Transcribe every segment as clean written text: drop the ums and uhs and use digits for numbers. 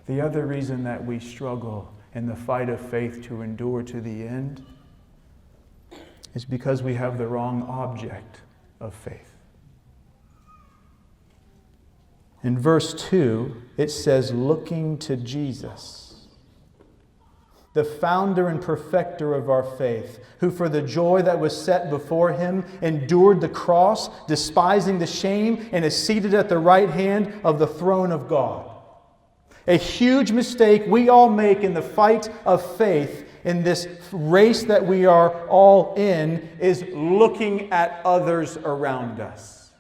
The other reason that we struggle in the fight of faith to endure to the end is because we have the wrong object of faith. In verse 2, it says, looking to Jesus, the founder and perfecter of our faith, who for the joy that was set before him endured the cross, despising the shame, and is seated at the right hand of the throne of God. A huge mistake we all make in the fight of faith in this race that we are all in is looking at others around us.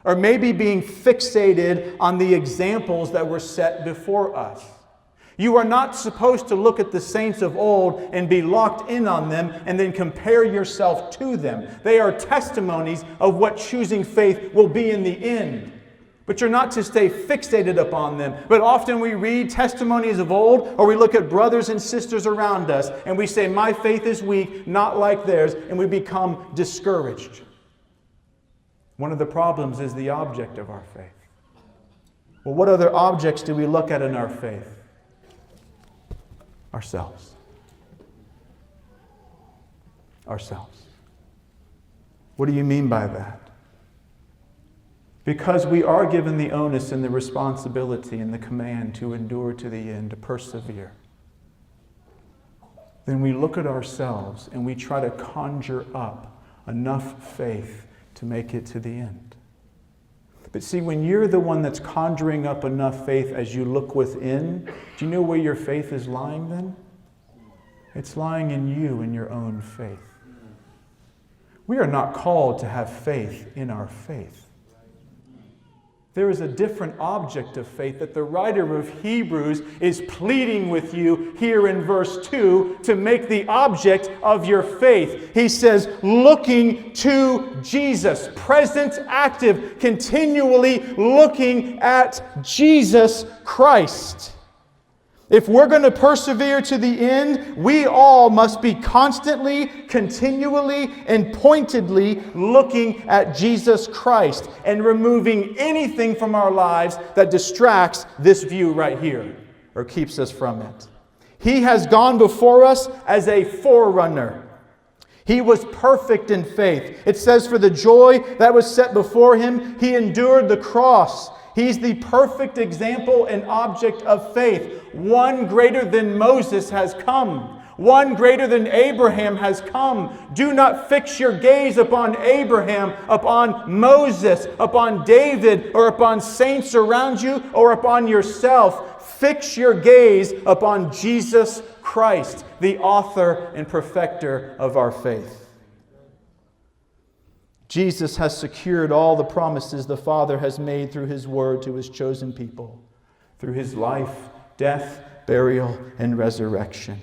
Or maybe being fixated on the examples that were set before us. You are not supposed to look at the saints of old and be locked in on them and then compare yourself to them. They are testimonies of what choosing faith will be in the end. But you're not to stay fixated upon them. But often we read testimonies of old, or we look at brothers and sisters around us, and we say, my faith is weak, not like theirs, and we become discouraged. One of the problems is the object of our faith. Well, what other objects do we look at in our faith? Ourselves. Ourselves. What do you mean by that? Because we are given the onus and the responsibility and the command to endure to the end, to persevere. Then we look at ourselves and we try to conjure up enough faith to make it to the end. But see, when you're the one that's conjuring up enough faith as you look within, do you know where your faith is lying then? It's lying in you, in your own faith. We are not called to have faith in our faith. There is a different object of faith that the writer of Hebrews is pleading with you here in verse 2 to make the object of your faith. He says, looking to Jesus, present, active, continually looking at Jesus Christ. If we're going to persevere to the end, we all must be constantly, continually, and pointedly looking at Jesus Christ and removing anything from our lives that distracts this view right here or keeps us from it. He has gone before us as a forerunner. He was perfect in faith. It says, for the joy that was set before him, he endured the cross. He's the perfect example and object of faith. One greater than Moses has come. One greater than Abraham has come. Do not fix your gaze upon Abraham, upon Moses, upon David, or upon saints around you, or upon yourself. Fix your gaze upon Jesus Christ, the author and perfecter of our faith. Jesus has secured all the promises the Father has made through His Word to His chosen people, through His life, death, burial, and resurrection.